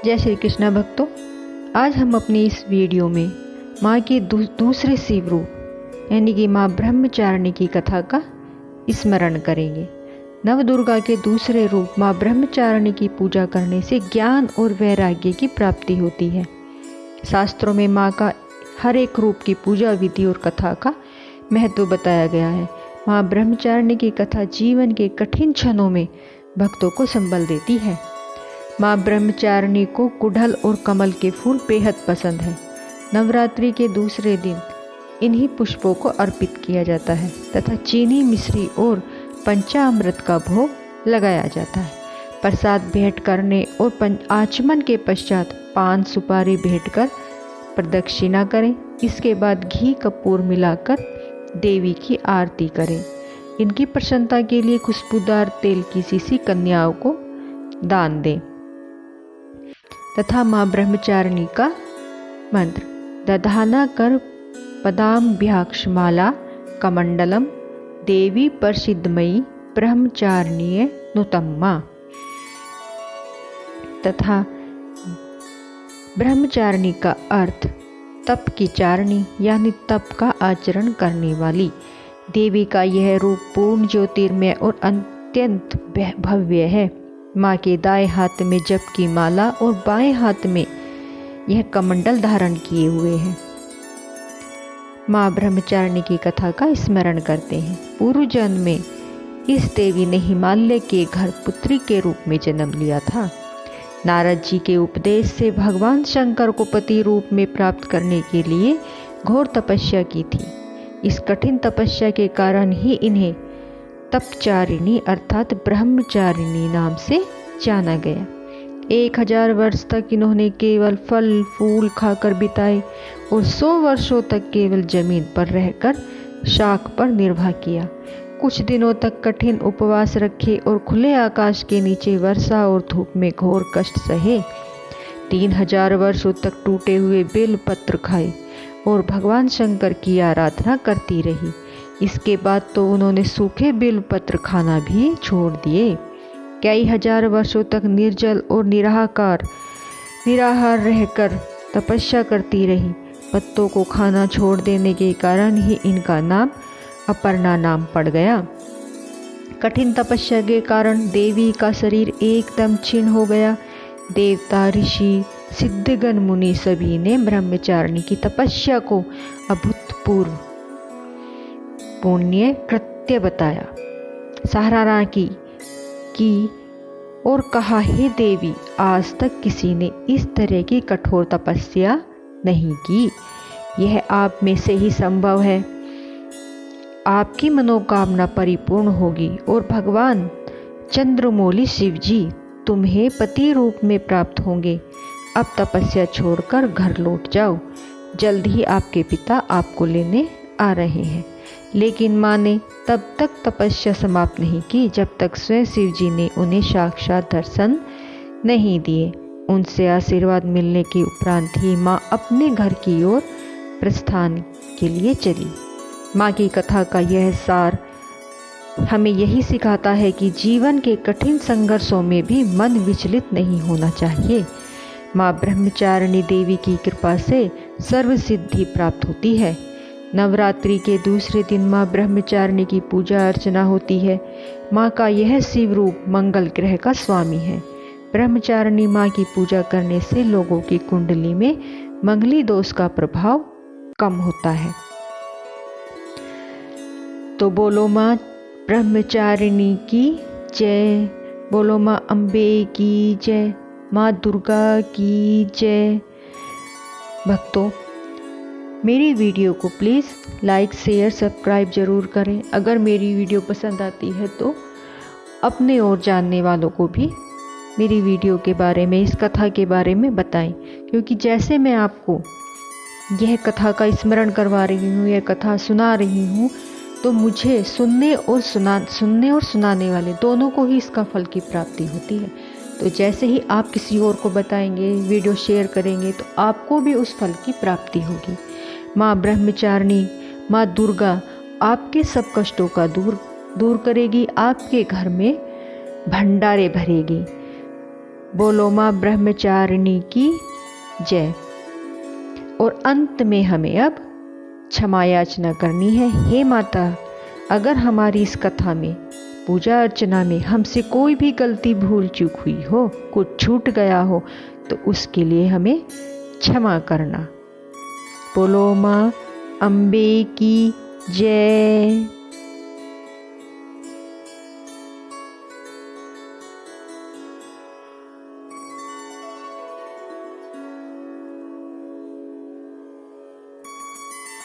जय श्री कृष्ण भक्तों, आज हम अपनी इस वीडियो में माँ के दूसरे शिव रूप यानी कि माँ ब्रह्मचारिणी की कथा का स्मरण करेंगे। नवदुर्गा के दूसरे रूप माँ ब्रह्मचारिणी की पूजा करने से ज्ञान और वैराग्य की प्राप्ति होती है। शास्त्रों में माँ का हर एक रूप की पूजा विधि और कथा का महत्व बताया गया है। माँ ब्रह्मचारिणी की कथा जीवन के कठिन क्षणों में भक्तों को संबल देती है। माँ ब्रह्मचारिणी को गुड़हल और कमल के फूल बेहद पसंद है। नवरात्रि के दूसरे दिन इन्हीं पुष्पों को अर्पित किया जाता है तथा चीनी, मिश्री और पंचामृत का भोग लगाया जाता है। प्रसाद भेंट करने और आचमन के पश्चात पान सुपारी भेंट कर प्रदक्षिणा करें। इसके बाद घी कपूर मिलाकर देवी की आरती करें। इनकी प्रसन्नता के लिए खुशबूदार तेल की शीशी कन्याओं को दान दें तथा माँ ब्रह्मचारिणी का मंत्र दधाना कर पदाम्भ्याक्षमाला कमंडलम देवी प्रसिद्धमयी ब्रह्मचारिणी नुतम्मा तथा ब्रह्मचारिणी का अर्थ तप की चारिणी यानी तप का आचरण करने वाली। देवी का यह रूप पूर्ण ज्योतिर्मय और अत्यंत भव्य है। माँ के दाएं हाथ में जप की माला और बाएं हाथ में यह कमंडल धारण किए हुए हैं। माँ ब्रह्मचारिणी की कथा का स्मरण करते हैं। पूर्व जन्म में इस देवी ने हिमालय के घर पुत्री के रूप में जन्म लिया था। नारद जी के उपदेश से भगवान शंकर को पति रूप में प्राप्त करने के लिए घोर तपस्या की थी। इस कठिन तपस्या के कारण ही इन्हें तपचारिणी अर्थात ब्रह्मचारिणी नाम से जाना गया। 1000 वर्ष तक इन्होंने केवल फल फूल खाकर बिताए और 100 वर्षों तक केवल जमीन पर रहकर शाख पर निर्वाह किया। कुछ दिनों तक कठिन उपवास रखे और खुले आकाश के नीचे वर्षा और धूप में घोर कष्ट सहे। 3000 वर्षों तक टूटे हुए बेल पत्र खाए और भगवान शंकर की आराधना करती रही। इसके बाद तो उन्होंने सूखे बेल पत्र खाना भी छोड़ दिए। कई हजार वर्षों तक निर्जल और निराहार रहकर तपस्या करती रही। पत्तों को खाना छोड़ देने के कारण ही इनका नाम अपर्णा नाम पड़ गया। कठिन तपस्या के कारण देवी का शरीर एकदम क्षीण हो गया। देवता, ऋषि, सिद्धगण, मुनि सभी ने ब्रह्मचारिणी की तपस्या को अभूतपूर्व पुण्य कृत्य बताया, सराहना की और कहा, हे देवी, आज तक किसी ने इस तरह की कठोर तपस्या नहीं की। यह आप में से ही संभव है। आपकी मनोकामना परिपूर्ण होगी और भगवान चंद्रमौली शिव जी तुम्हें पति रूप में प्राप्त होंगे। अब तपस्या छोड़कर घर लौट जाओ। जल्द ही आपके पिता आपको लेने आ रहे हैं। लेकिन माँ ने तब तक तपस्या समाप्त नहीं की जब तक स्वयं शिव जी ने उन्हें साक्षात दर्शन नहीं दिए। उनसे आशीर्वाद मिलने के उपरांत ही माँ अपने घर की ओर प्रस्थान के लिए चली। माँ की कथा का यह सार हमें यही सिखाता है कि जीवन के कठिन संघर्षों में भी मन विचलित नहीं होना चाहिए। माँ ब्रह्मचारिणी देवी की कृपा से सर्व सिद्धि प्राप्त होती है। नवरात्रि के दूसरे दिन माँ ब्रह्मचारिणी की पूजा अर्चना होती है। माँ का यह शिव रूप मंगल ग्रह का स्वामी है। ब्रह्मचारिणी माँ की पूजा करने से लोगों की कुंडली में मंगली दोष का प्रभाव कम होता है। तो बोलो माँ ब्रह्मचारिणी की जय, बोलो माँ अम्बे की जय, माँ दुर्गा की जय। भक्तों, मेरी वीडियो को प्लीज़ लाइक शेयर सब्सक्राइब ज़रूर करें। अगर मेरी वीडियो पसंद आती है तो अपने और जानने वालों को भी मेरी वीडियो के बारे में, इस कथा के बारे में बताएं। क्योंकि जैसे मैं आपको यह कथा का स्मरण करवा रही हूँ, यह कथा सुना रही हूँ, तो मुझे सुनने और सुनाने वाले दोनों को ही इसका फल की प्राप्ति होती है। तो जैसे ही आप किसी और को बताएंगे, वीडियो शेयर करेंगे, तो आपको भी उस फल की प्राप्ति होगी। माँ ब्रह्मचारिणी, माँ दुर्गा आपके सब कष्टों का दूर करेगी, आपके घर में भंडारे भरेगी। बोलो माँ ब्रह्मचारिणी की जय। और अंत में हमें अब क्षमा याचना करनी है। हे माता, अगर हमारी इस कथा में, पूजा अर्चना में हमसे कोई भी गलती भूल चूक हुई हो, कुछ छूट गया हो, तो उसके लिए हमें क्षमा करना। बोलो माँ अम्बे की जय।